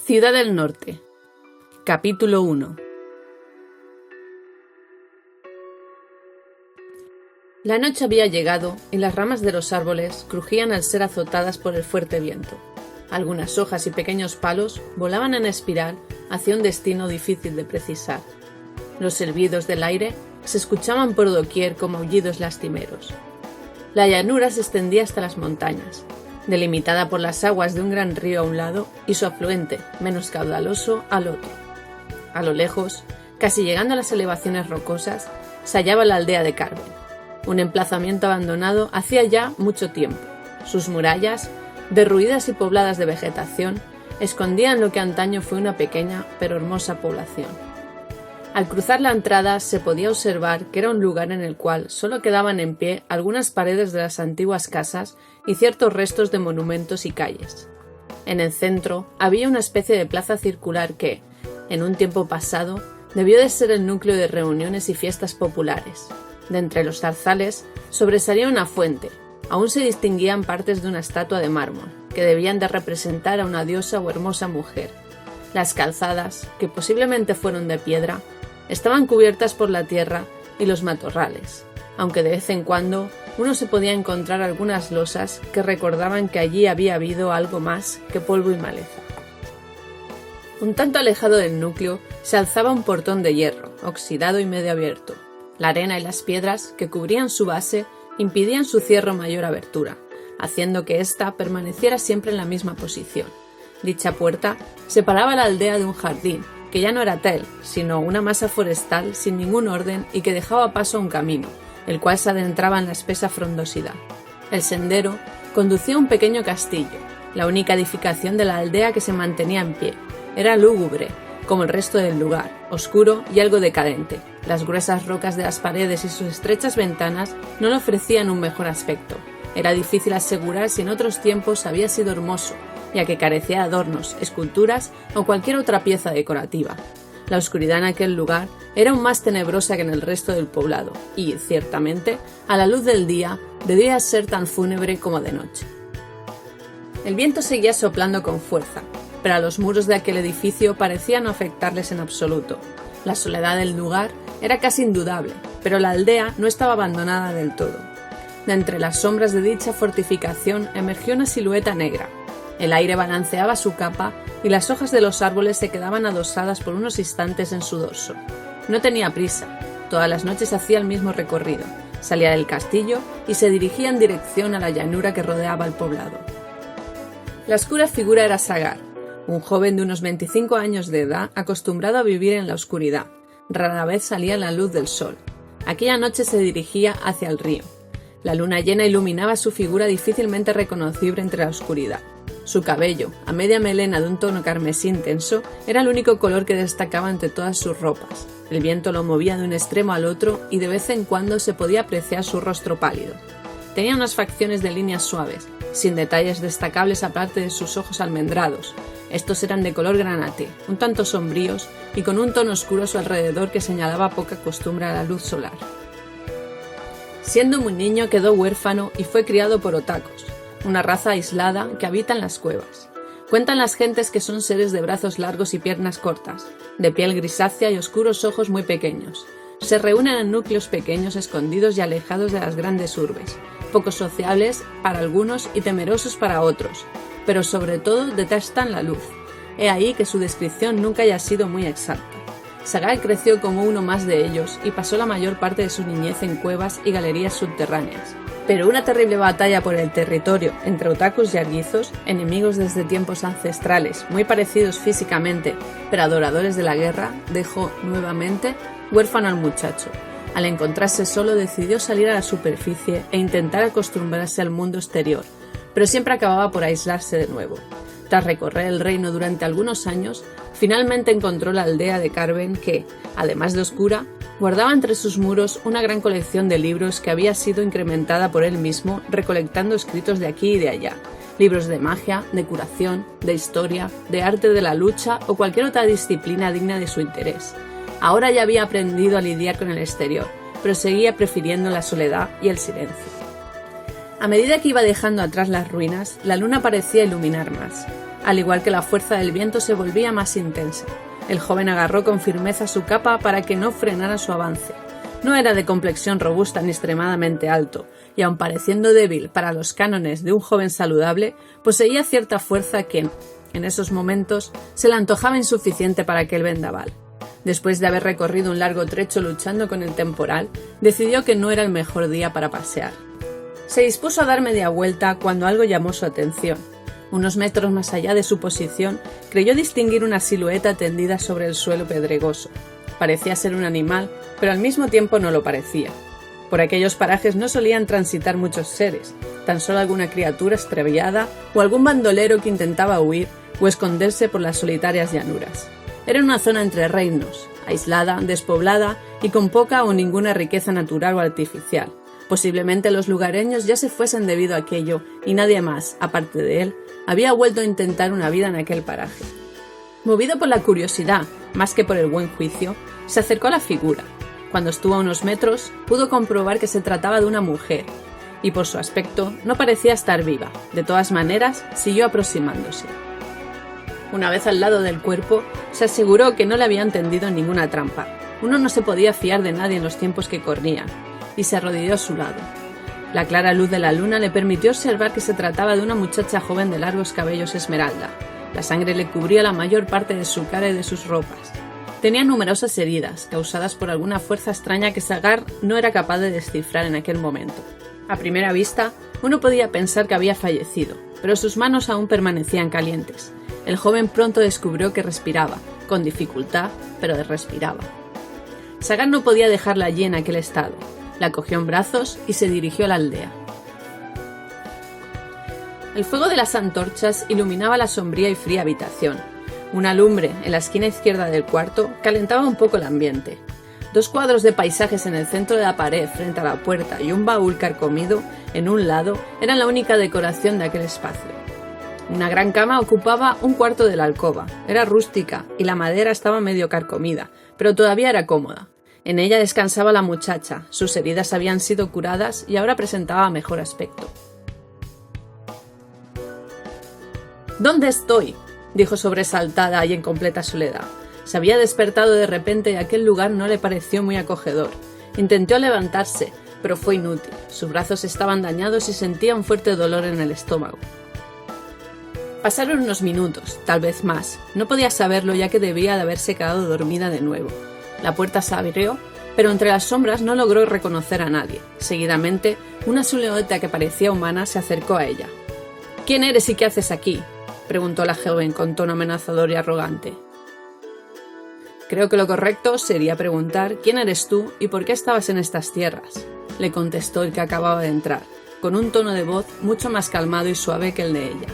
Ciudad del Norte. Capítulo 1. La noche había llegado y las ramas de los árboles crujían al ser azotadas por el fuerte viento. Algunas hojas y pequeños palos volaban en espiral hacia un destino difícil de precisar. Los silbidos del aire se escuchaban por doquier como aullidos lastimeros. La llanura se extendía hasta las montañas, delimitada por las aguas de un gran río a un lado y su afluente, menos caudaloso, al otro. A lo lejos, casi llegando a las elevaciones rocosas, se hallaba la aldea de Carven, un emplazamiento abandonado hacía ya mucho tiempo. Sus murallas, derruidas y pobladas de vegetación, escondían lo que antaño fue una pequeña pero hermosa población. Al cruzar la entrada se podía observar que era un lugar en el cual solo quedaban en pie algunas paredes de las antiguas casas y ciertos restos de monumentos y calles. En el centro había una especie de plaza circular que, en un tiempo pasado, debió de ser el núcleo de reuniones y fiestas populares. De entre los zarzales sobresalía una fuente. Aún se distinguían partes de una estatua de mármol, que debían de representar a una diosa o hermosa mujer. Las calzadas, que posiblemente fueron de piedra, estaban cubiertas por la tierra y los matorrales, aunque de vez en cuando uno se podía encontrar algunas losas que recordaban que allí había habido algo más que polvo y maleza. Un tanto alejado del núcleo se alzaba un portón de hierro, oxidado y medio abierto. La arena y las piedras que cubrían su base impidían su cierre o mayor abertura, haciendo que ésta permaneciera siempre en la misma posición. Dicha puerta separaba la aldea de un jardín, que ya no era tal, sino una masa forestal sin ningún orden y que dejaba paso a un camino, el cual se adentraba en la espesa frondosidad. El sendero conducía a un pequeño castillo, la única edificación de la aldea que se mantenía en pie. Era lúgubre, como el resto del lugar, oscuro y algo decadente. Las gruesas rocas de las paredes y sus estrechas ventanas no le ofrecían un mejor aspecto. Era difícil asegurar si en otros tiempos había sido hermoso, ya que carecía de adornos, esculturas o cualquier otra pieza decorativa. La oscuridad en aquel lugar era aún más tenebrosa que en el resto del poblado y, ciertamente, a la luz del día debía ser tan fúnebre como de noche. El viento seguía soplando con fuerza, pero a los muros de aquel edificio parecía no afectarles en absoluto. La soledad del lugar era casi indudable, pero la aldea no estaba abandonada del todo. De entre las sombras de dicha fortificación emergió una silueta negra. El aire balanceaba su capa y las hojas de los árboles se quedaban adosadas por unos instantes en su dorso. No tenía prisa. Todas las noches hacía el mismo recorrido. Salía del castillo y se dirigía en dirección a la llanura que rodeaba el poblado. La oscura figura era Sagar, un joven de unos 25 años de edad acostumbrado a vivir en la oscuridad. Rara vez salía la luz del sol. Aquella noche se dirigía hacia el río. La luna llena iluminaba su figura difícilmente reconocible entre la oscuridad. Su cabello, a media melena de un tono carmesí intenso, era el único color que destacaba entre todas sus ropas. El viento lo movía de un extremo al otro y de vez en cuando se podía apreciar su rostro pálido. Tenía unas facciones de líneas suaves, sin detalles destacables aparte de sus ojos almendrados. Estos eran de color granate, un tanto sombríos y con un tono oscuro a su alrededor que señalaba poca costumbre a la luz solar. Siendo muy niño quedó huérfano y fue criado por otakus, una raza aislada que habita en las cuevas. Cuentan las gentes que son seres de brazos largos y piernas cortas, de piel grisácea y oscuros ojos muy pequeños. Se reúnen en núcleos pequeños escondidos y alejados de las grandes urbes, poco sociables para algunos y temerosos para otros, pero sobre todo detestan la luz. He ahí que su descripción nunca haya sido muy exacta. Sagar creció como uno más de ellos y pasó la mayor parte de su niñez en cuevas y galerías subterráneas. Pero una terrible batalla por el territorio entre otakus y arguizos, enemigos desde tiempos ancestrales, muy parecidos físicamente, pero adoradores de la guerra, dejó nuevamente huérfano al muchacho. Al encontrarse solo decidió salir a la superficie e intentar acostumbrarse al mundo exterior, pero siempre acababa por aislarse de nuevo. Tras recorrer el reino durante algunos años, finalmente encontró la aldea de Carven que, además de oscura, guardaba entre sus muros una gran colección de libros que había sido incrementada por él mismo recolectando escritos de aquí y de allá. Libros de magia, de curación, de historia, de arte de la lucha o cualquier otra disciplina digna de su interés. Ahora ya había aprendido a lidiar con el exterior, pero seguía prefiriendo la soledad y el silencio. A medida que iba dejando atrás las ruinas, la luna parecía iluminar más. Al igual que la fuerza del viento se volvía más intensa. El joven agarró con firmeza su capa para que no frenara su avance. No era de complexión robusta ni extremadamente alto, y aun pareciendo débil para los cánones de un joven saludable, poseía cierta fuerza que, en esos momentos, se le antojaba insuficiente para aquel vendaval. Después de haber recorrido un largo trecho luchando con el temporal, decidió que no era el mejor día para pasear. Se dispuso a dar media vuelta cuando algo llamó su atención. Unos metros más allá de su posición, creyó distinguir una silueta tendida sobre el suelo pedregoso. Parecía ser un animal, pero al mismo tiempo no lo parecía. Por aquellos parajes no solían transitar muchos seres, tan solo alguna criatura extraviada o algún bandolero que intentaba huir o esconderse por las solitarias llanuras. Era una zona entre reinos, aislada, despoblada y con poca o ninguna riqueza natural o artificial. Posiblemente los lugareños ya se fuesen debido a aquello y nadie más, aparte de él, había vuelto a intentar una vida en aquel paraje. Movido por la curiosidad, más que por el buen juicio, se acercó a la figura. Cuando estuvo a unos metros, pudo comprobar que se trataba de una mujer, y por su aspecto no parecía estar viva. De todas maneras, siguió aproximándose. Una vez al lado del cuerpo, se aseguró que no le habían tendido en ninguna trampa. Uno no se podía fiar de nadie en los tiempos que corrían, y se arrodilló a su lado. La clara luz de la luna le permitió observar que se trataba de una muchacha joven de largos cabellos esmeralda. La sangre le cubría la mayor parte de su cara y de sus ropas. Tenía numerosas heridas, causadas por alguna fuerza extraña que Sagar no era capaz de descifrar en aquel momento. A primera vista, uno podía pensar que había fallecido, pero sus manos aún permanecían calientes. El joven pronto descubrió que respiraba, con dificultad, pero respiraba. Sagar no podía dejarla allí en aquel estado. La cogió en brazos y se dirigió a la aldea. El fuego de las antorchas iluminaba la sombría y fría habitación. Una lumbre en la esquina izquierda del cuarto calentaba un poco el ambiente. 2 cuadros de paisajes en el centro de la pared frente a la puerta y un baúl carcomido en un lado eran la única decoración de aquel espacio. Una gran cama ocupaba un cuarto de la alcoba. Era rústica y la madera estaba medio carcomida, pero todavía era cómoda. En ella descansaba la muchacha, sus heridas habían sido curadas y ahora presentaba mejor aspecto. ¿Dónde estoy?, dijo sobresaltada y en completa soledad. Se había despertado de repente y aquel lugar no le pareció muy acogedor. Intentó levantarse, pero fue inútil. Sus brazos estaban dañados y sentía un fuerte dolor en el estómago. Pasaron unos minutos, tal vez más. No podía saberlo ya que debía de haberse quedado dormida de nuevo. La puerta se abrió, pero entre las sombras no logró reconocer a nadie. Seguidamente, una silueta que parecía humana se acercó a ella. «¿Quién eres y qué haces aquí?», preguntó la joven con tono amenazador y arrogante. «Creo que lo correcto sería preguntar quién eres tú y por qué estabas en estas tierras», le contestó el que acababa de entrar, con un tono de voz mucho más calmado y suave que el de ella.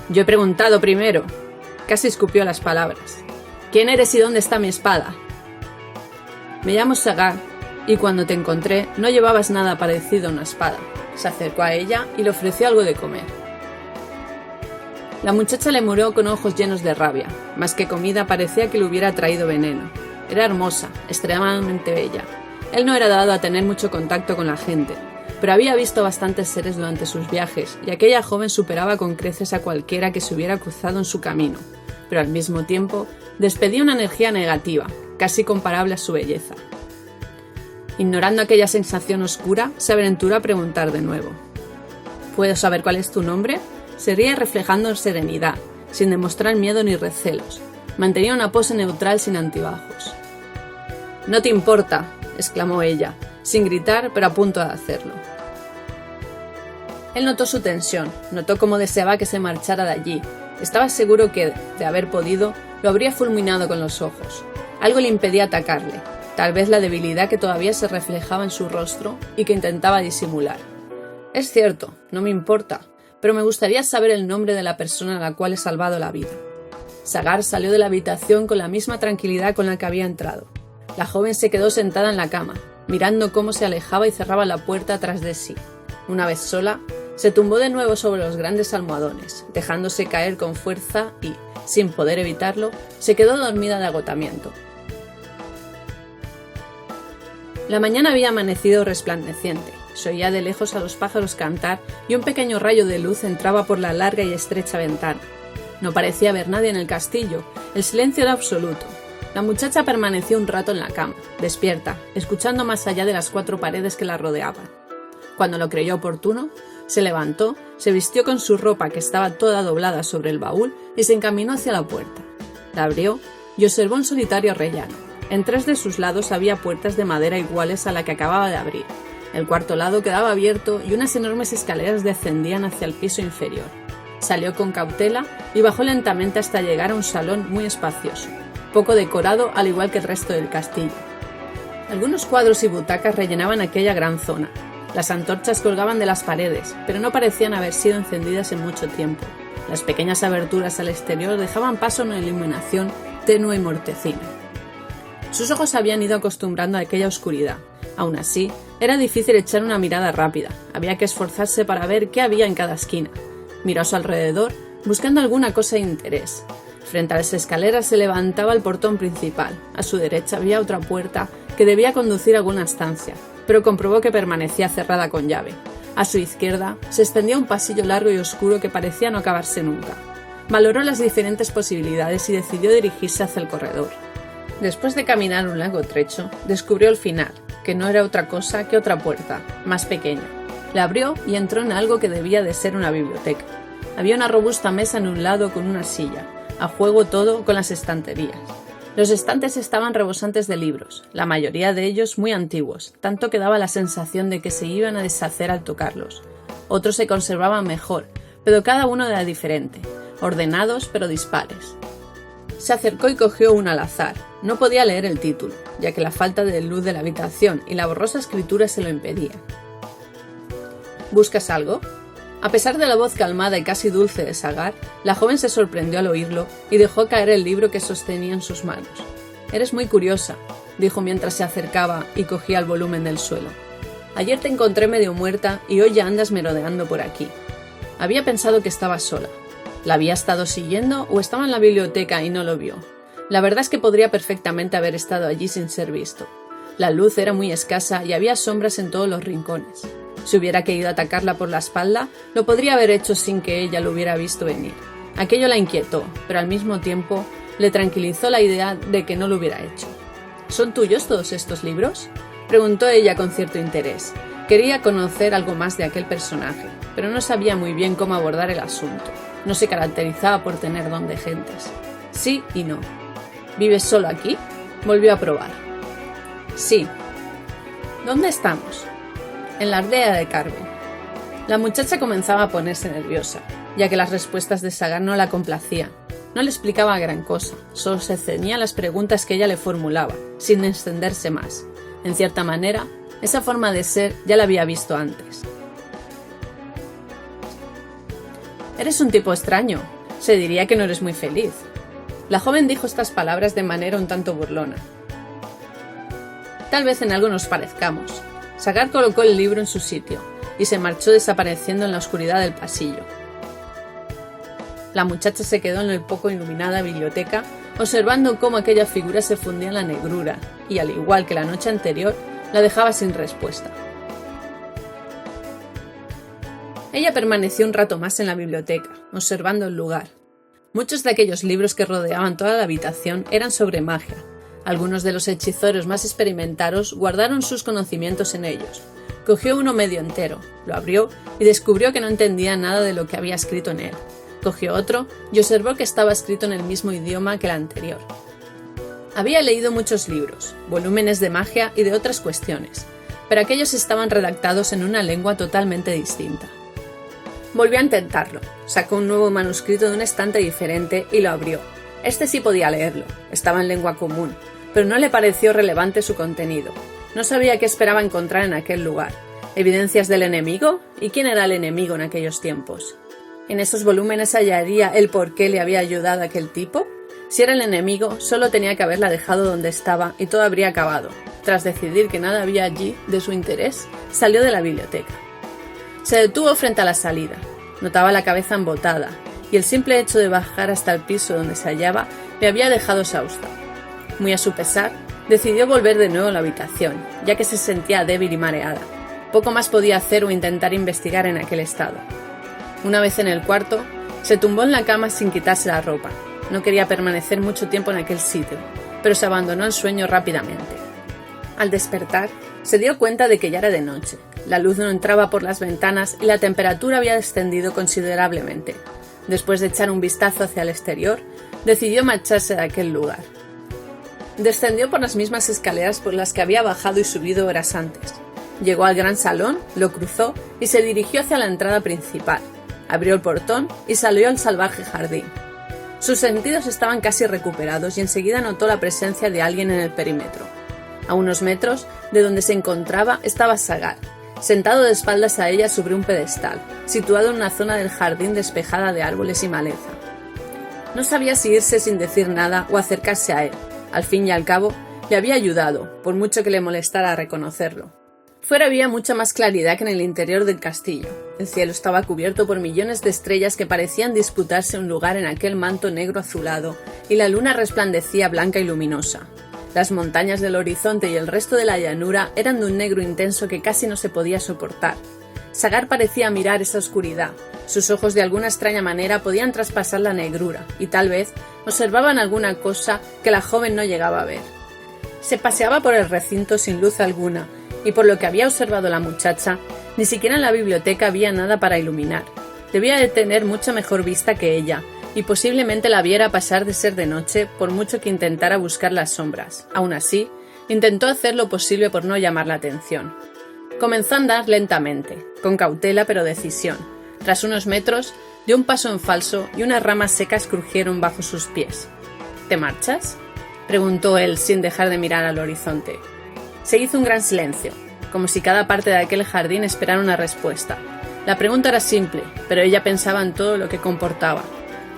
«Yo he preguntado primero», casi escupió las palabras. «¿Quién eres y dónde está mi espada?». «Me llamo Sagar, y cuando te encontré no llevabas nada parecido a una espada». Se acercó a ella y le ofreció algo de comer. La muchacha le miró con ojos llenos de rabia. Más que comida parecía que le hubiera traído veneno. Era hermosa, extremadamente bella. Él no era dado a tener mucho contacto con la gente, pero había visto bastantes seres durante sus viajes y aquella joven superaba con creces a cualquiera que se hubiera cruzado en su camino, pero al mismo tiempo despedía una energía negativa, casi comparable a su belleza. Ignorando aquella sensación oscura, se aventuró a preguntar de nuevo. «¿Puedo saber cuál es tu nombre?». Se ría reflejando serenidad, sin demostrar miedo ni recelos. Mantenía una pose neutral sin antibajos. «No te importa», exclamó ella, sin gritar, pero a punto de hacerlo. Él notó su tensión, notó cómo deseaba que se marchara de allí. Estaba seguro que, de haber podido, lo habría fulminado con los ojos. Algo le impedía atacarle, tal vez la debilidad que todavía se reflejaba en su rostro y que intentaba disimular. «Es cierto, no me importa, pero me gustaría saber el nombre de la persona a la cual he salvado la vida». Sagar salió de la habitación con la misma tranquilidad con la que había entrado. La joven se quedó sentada en la cama, mirando cómo se alejaba y cerraba la puerta tras de sí. Una vez sola, se tumbó de nuevo sobre los grandes almohadones, dejándose caer con fuerza y, sin poder evitarlo, se quedó dormida de agotamiento. La mañana había amanecido resplandeciente. Se oía de lejos a los pájaros cantar y un pequeño rayo de luz entraba por la larga y estrecha ventana. No parecía haber nadie en el castillo, el silencio era absoluto. La muchacha permaneció un rato en la cama, despierta, escuchando más allá de las 4 paredes que la rodeaban. Cuando lo creyó oportuno, se levantó, se vistió con su ropa que estaba toda doblada sobre el baúl y se encaminó hacia la puerta. La abrió y observó un solitario rellano. En 3 de sus lados había puertas de madera iguales a la que acababa de abrir. El cuarto lado quedaba abierto y unas enormes escaleras descendían hacia el piso inferior. Salió con cautela y bajó lentamente hasta llegar a un salón muy espacioso, poco decorado al igual que el resto del castillo. Algunos cuadros y butacas rellenaban aquella gran zona. Las antorchas colgaban de las paredes, pero no parecían haber sido encendidas en mucho tiempo. Las pequeñas aberturas al exterior dejaban paso a una iluminación tenue y mortecina. Sus ojos se habían ido acostumbrando a aquella oscuridad. Aún así, era difícil echar una mirada rápida. Había que esforzarse para ver qué había en cada esquina. Miró a su alrededor, buscando alguna cosa de interés. Frente a las escaleras se levantaba el portón principal. A su derecha había otra puerta que debía conducir a alguna estancia, pero comprobó que permanecía cerrada con llave. A su izquierda se extendía un pasillo largo y oscuro que parecía no acabarse nunca. Valoró las diferentes posibilidades y decidió dirigirse hacia el corredor. Después de caminar un largo trecho, descubrió el final, que no era otra cosa que otra puerta, más pequeña. La abrió y entró en algo que debía de ser una biblioteca. Había una robusta mesa en un lado con una silla, a juego todo con las estanterías. Los estantes estaban rebosantes de libros, la mayoría de ellos muy antiguos, tanto que daba la sensación de que se iban a deshacer al tocarlos. Otros se conservaban mejor, pero cada uno era diferente, ordenados pero dispares. Se acercó y cogió uno al azar. No podía leer el título, ya que la falta de luz de la habitación y la borrosa escritura se lo impedían. ¿Buscas algo? A pesar de la voz calmada y casi dulce de Sagar, la joven se sorprendió al oírlo y dejó caer el libro que sostenía en sus manos. «Eres muy curiosa», dijo mientras se acercaba y cogía el volumen del suelo. «Ayer te encontré medio muerta y hoy ya andas merodeando por aquí». Había pensado que estaba sola. ¿La había estado siguiendo o estaba en la biblioteca y no lo vio? La verdad es que podría perfectamente haber estado allí sin ser visto. La luz era muy escasa y había sombras en todos los rincones. Si hubiera querido atacarla por la espalda, lo podría haber hecho sin que ella lo hubiera visto venir. Aquello la inquietó, pero al mismo tiempo le tranquilizó la idea de que no lo hubiera hecho. ¿Son tuyos todos estos libros?, preguntó ella con cierto interés. Quería conocer algo más de aquel personaje, pero no sabía muy bien cómo abordar el asunto. No se caracterizaba por tener don de gentes. Sí y no. ¿Vives solo aquí?, volvió a probar. Sí. ¿Dónde estamos? En la aldea de Carven. La muchacha comenzaba a ponerse nerviosa, ya que las respuestas de Sagar no la complacían. No le explicaba gran cosa, solo se ceñía a las preguntas que ella le formulaba, sin extenderse más. En cierta manera, esa forma de ser ya la había visto antes. «Eres un tipo extraño. Se diría que no eres muy feliz». La joven dijo estas palabras de manera un tanto burlona. «Tal vez en algo nos parezcamos». Sagar colocó el libro en su sitio y se marchó desapareciendo en la oscuridad del pasillo. La muchacha se quedó en la poco iluminada biblioteca, observando cómo aquella figura se fundía en la negrura y, al igual que la noche anterior, la dejaba sin respuesta. Ella permaneció un rato más en la biblioteca, observando el lugar. Muchos de aquellos libros que rodeaban toda la habitación eran sobre magia. Algunos de los hechiceros más experimentados guardaron sus conocimientos en ellos. Cogió uno medio entero, lo abrió y descubrió que no entendía nada de lo que había escrito en él. Cogió otro y observó que estaba escrito en el mismo idioma que el anterior. Había leído muchos libros, volúmenes de magia y de otras cuestiones, pero aquellos estaban redactados en una lengua totalmente distinta. Volvió a intentarlo, sacó un nuevo manuscrito de un estante diferente y lo abrió. Este sí podía leerlo, estaba en lengua común, pero no le pareció relevante su contenido. No sabía qué esperaba encontrar en aquel lugar. ¿Evidencias del enemigo? ¿Y quién era el enemigo en aquellos tiempos? ¿En esos volúmenes hallaría el por qué le había ayudado a aquel tipo? Si era el enemigo, solo tenía que haberla dejado donde estaba y todo habría acabado. Tras decidir que nada había allí de su interés, salió de la biblioteca. Se detuvo frente a la salida. Notaba la cabeza embotada, y el simple hecho de bajar hasta el piso donde se hallaba le había dejado exhausta. Muy a su pesar, decidió volver de nuevo a la habitación, ya que se sentía débil y mareada. Poco más podía hacer o intentar investigar en aquel estado. Una vez en el cuarto, se tumbó en la cama sin quitarse la ropa. No quería permanecer mucho tiempo en aquel sitio, pero se abandonó el sueño rápidamente. Al despertar, se dio cuenta de que ya era de noche. La luz no entraba por las ventanas y la temperatura había descendido considerablemente. Después de echar un vistazo hacia el exterior, decidió marcharse de aquel lugar. Descendió por las mismas escaleras por las que había bajado y subido horas antes. Llegó al gran salón, lo cruzó y se dirigió hacia la entrada principal. Abrió el portón y salió al salvaje jardín. Sus sentidos estaban casi recuperados y enseguida notó la presencia de alguien en el perímetro. A unos metros de donde se encontraba estaba Sagar, sentado de espaldas a ella sobre un pedestal, situado en una zona del jardín despejada de árboles y maleza. No sabía si irse sin decir nada o acercarse a él. Al fin y al cabo, le había ayudado, por mucho que le molestara reconocerlo. Fuera había mucha más claridad que en el interior del castillo. El cielo estaba cubierto por millones de estrellas que parecían disputarse un lugar en aquel manto negro azulado, y la luna resplandecía blanca y luminosa. Las montañas del horizonte y el resto de la llanura eran de un negro intenso que casi no se podía soportar. Sagar parecía mirar esa oscuridad. Sus ojos de alguna extraña manera podían traspasar la negrura, y tal vez observaban alguna cosa que la joven no llegaba a ver. Se paseaba por el recinto sin luz alguna, y por lo que había observado la muchacha, ni siquiera en la biblioteca había nada para iluminar. Debía de tener mucha mejor vista que ella, y posiblemente la viera pasar de ser de noche por mucho que intentara buscar las sombras. Aún así, intentó hacer lo posible por no llamar la atención. Comenzó a andar lentamente, con cautela pero decisión. Tras unos metros, dio un paso en falso y unas ramas secas crujieron bajo sus pies. ¿Te marchas?, preguntó él sin dejar de mirar al horizonte. Se hizo un gran silencio, como si cada parte de aquel jardín esperara una respuesta. La pregunta era simple, pero ella pensaba en todo lo que comportaba.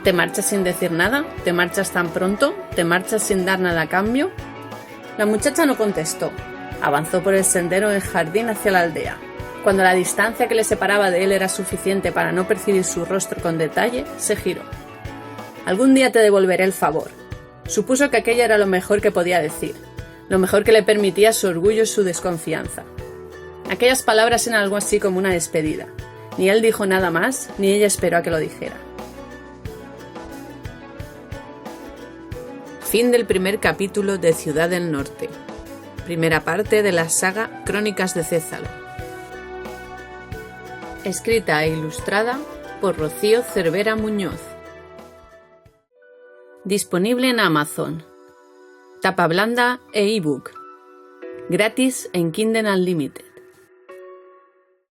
¿Te marchas sin decir nada? ¿Te marchas tan pronto? ¿Te marchas sin dar nada a cambio? La muchacha no contestó. Avanzó por el sendero del jardín hacia la aldea. Cuando la distancia que le separaba de él era suficiente para no percibir su rostro con detalle, se giró. Algún día te devolveré el favor. Supuso que aquello era lo mejor que podía decir, lo mejor que le permitía su orgullo y su desconfianza. Aquellas palabras eran algo así como una despedida. Ni él dijo nada más, ni ella esperó a que lo dijera. Fin del primer capítulo de Ciudad del Norte. Primera parte de la saga Crónicas de Cézalo. Escrita e ilustrada por Rocío Cervera Muñoz. Disponible en Amazon. Tapa blanda e ebook. Gratis en Kindle Unlimited.